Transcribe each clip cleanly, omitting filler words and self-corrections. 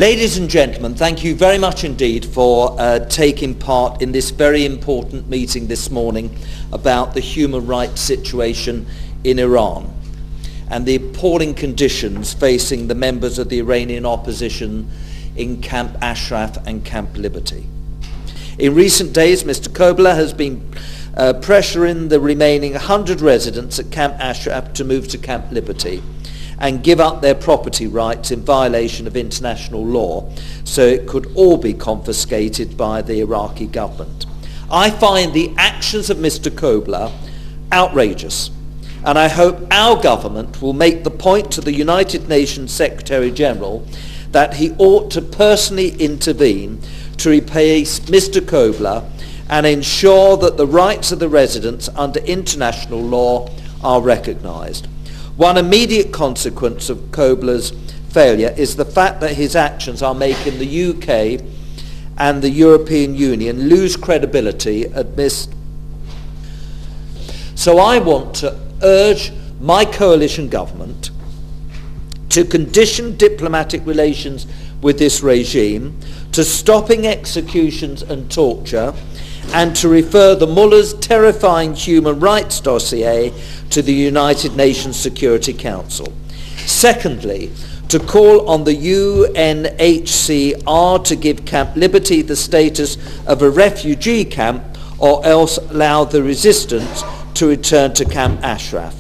Ladies and gentlemen, thank you very much indeed for taking part in this very important meeting this morning about the human rights situation in Iran and the appalling conditions facing the members of the Iranian opposition in Camp Ashraf and Camp Liberty. In recent days, Mr. Kobler has been pressuring the remaining 100 residents at Camp Ashraf to move to Camp Liberty and give up their property rights in violation of international law, so it could all be confiscated by the Iraqi government. I find the actions of Mr. Kobler outrageous, and I hope our government will make the point to the United Nations Secretary General that he ought to personally intervene to replace Mr. Kobler and ensure that the rights of the residents under international law are recognised. One immediate consequence of Kobler's failure is the fact that his actions are making the UK and the European Union lose credibility amidst. So I want to urge my coalition government to condition diplomatic relations with this regime, to stopping executions and torture, and to refer the mullah's terrifying human rights dossier to the United Nations Security Council. Secondly, to call on the UNHCR to give Camp Liberty the status of a refugee camp, or else allow the resistance to return to Camp Ashraf.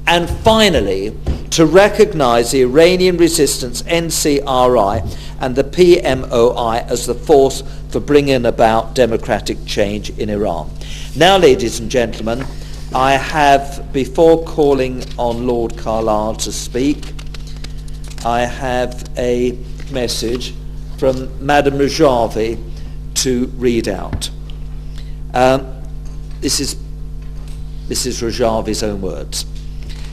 And finally, to recognise the Iranian resistance NCRI and the PMOI as the force for bringing about democratic change in Iran. Now, ladies and gentlemen, I have, before calling on Lord Carlisle to speak, I have a message from Madame Rajavi to read out. This is Mrs. Rajavi's own words.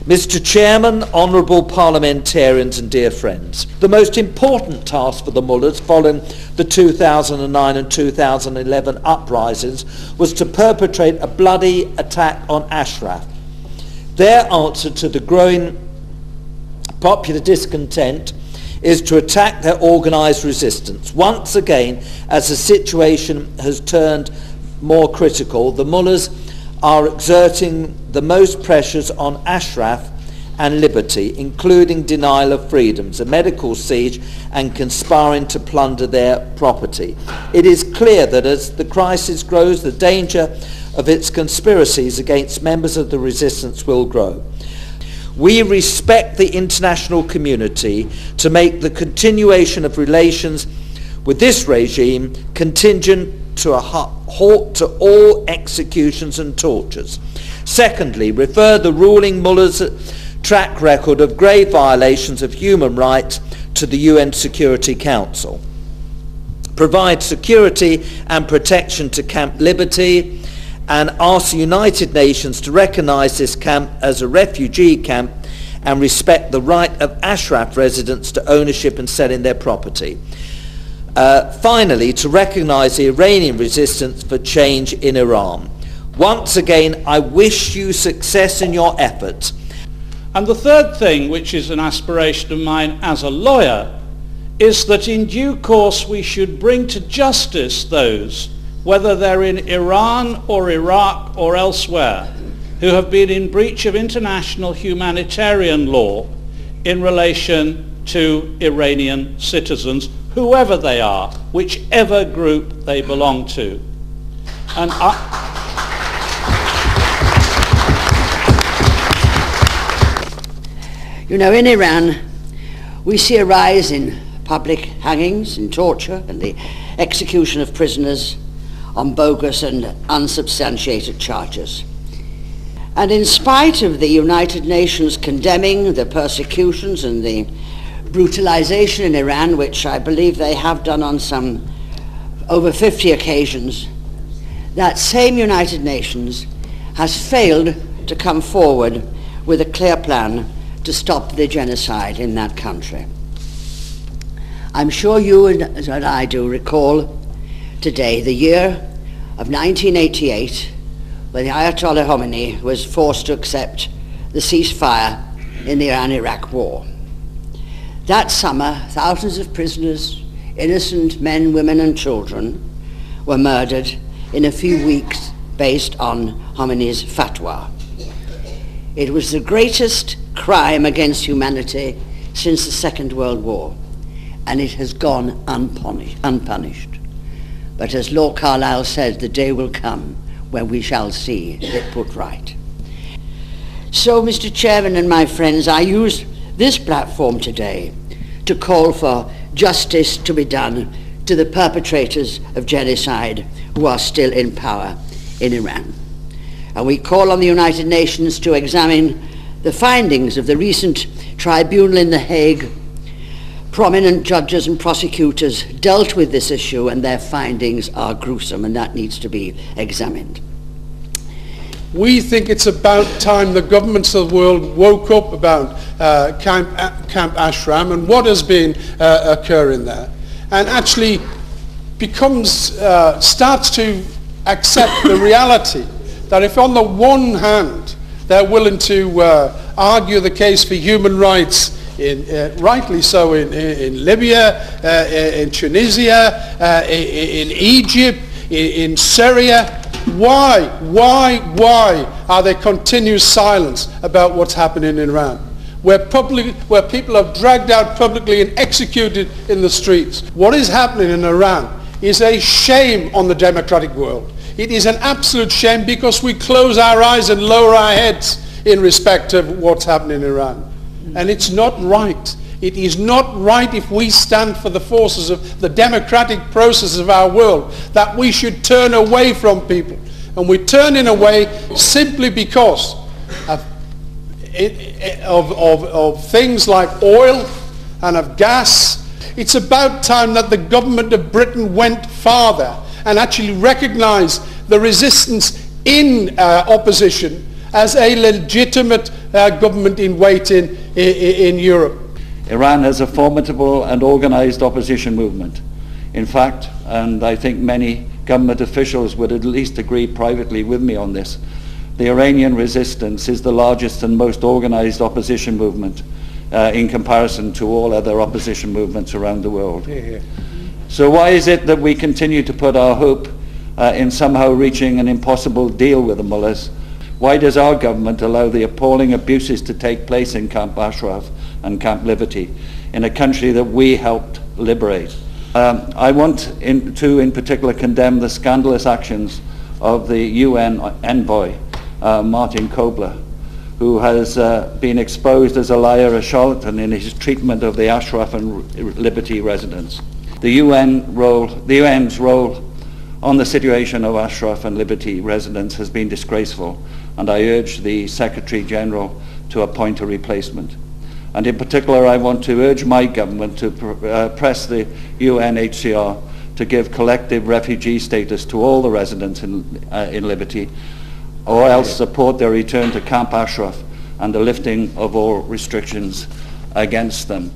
Mr. Chairman, honourable parliamentarians and dear friends, the most important task for the mullahs following the 2009 and 2011 uprisings was to perpetrate a bloody attack on Ashraf. Their answer to the growing popular discontent is to attack their organised resistance. Once again, as the situation has turned more critical, the mullahs are exerting the most pressures on Ashraf and Liberty, including denial of freedoms, a medical siege, and conspiring to plunder their property. It is clear that as the crisis grows, the danger of its conspiracies against members of the resistance will grow. We respect the international community to make the continuation of relations with this regime contingent to a halt to all executions and tortures. Secondly, refer the ruling mullah's track record of grave violations of human rights to the UN Security Council. Provide security and protection to Camp Liberty and ask the United Nations to recognise this camp as a refugee camp and respect the right of Ashraf residents to ownership and selling their property. Finally, to recognise the Iranian resistance for change in Iran. Once again, I wish you success in your efforts. And the third thing, which is an aspiration of mine as a lawyer, is that in due course we should bring to justice those, whether they're in Iran or Iraq or elsewhere, who have been in breach of international humanitarian law in relation to Iranian citizens, whoever they are, whichever group they belong to. And you know, in Iran, we see a rise in public hangings and torture and the execution of prisoners on bogus and unsubstantiated charges. And in spite of the United Nations condemning the persecutions and the brutalization in Iran, which I believe they have done on some over 50 occasions, that same United Nations has failed to come forward with a clear plan to stop the genocide in that country. I'm sure you and I do recall today the year of 1988, when the Ayatollah Khomeini was forced to accept the ceasefire in the Iran-Iraq war. That summer, thousands of prisoners innocent men, women and children were murdered in a few weeks based on Khomeini's fatwa. It was the greatest crime against humanity since the Second World War, and it has gone unpunished. But as Lord Carlyle said, the day will come when we shall see it put right. So, Mr. Chairman and my friends, I use this platform today to call for justice to be done to the perpetrators of genocide who are still in power in Iran. And we call on the United Nations to examine the findings of the recent tribunal in The Hague. Prominent judges and prosecutors dealt with this issue, and their findings are gruesome, and that needs to be examined. We think it's about time the governments of the world woke up about Camp Ashram and what has been occurring there, and actually starts to accept the reality that if on the one hand they're willing to argue the case for human rights, rightly so in Libya, in Tunisia, in Egypt, in Syria, why are there continuous silence about what's happening in Iran, where people are dragged out publicly and executed in the streets? What is happening in Iran is a shame on the democratic world. It is an absolute shame because we close our eyes and lower our heads in respect of what's happening in Iran. And it's not right. It is not right, if we stand for the forces of the democratic process of our world, that we should turn away from people. And we turn in away simply because of things like oil and of gas. It's about time that the government of Britain went farther and actually recognised the resistance in opposition as a legitimate government in waiting in Europe. Iran has a formidable and organised opposition movement. In fact, and I think many government officials would at least agree privately with me on this, the Iranian resistance is the largest and most organised opposition movement in comparison to all other opposition movements around the world. Yeah. So why is it that we continue to put our hope in somehow reaching an impossible deal with the mullahs? Why does our government allow the appalling abuses to take place in Camp Ashraf and Camp Liberty, in a country that we helped liberate? I want to in particular condemn the scandalous actions of the UN envoy, Martin Kobler, who has been exposed as a liar, a charlatan in his treatment of the Ashraf and Liberty residents. The UN's role on the situation of Ashraf and Liberty residents has been disgraceful, and I urge the Secretary General to appoint a replacement. And in particular, I want to urge my government to press the UNHCR to give collective refugee status to all the residents in Liberty, or else support their return to Camp Ashraf and the lifting of all restrictions against them.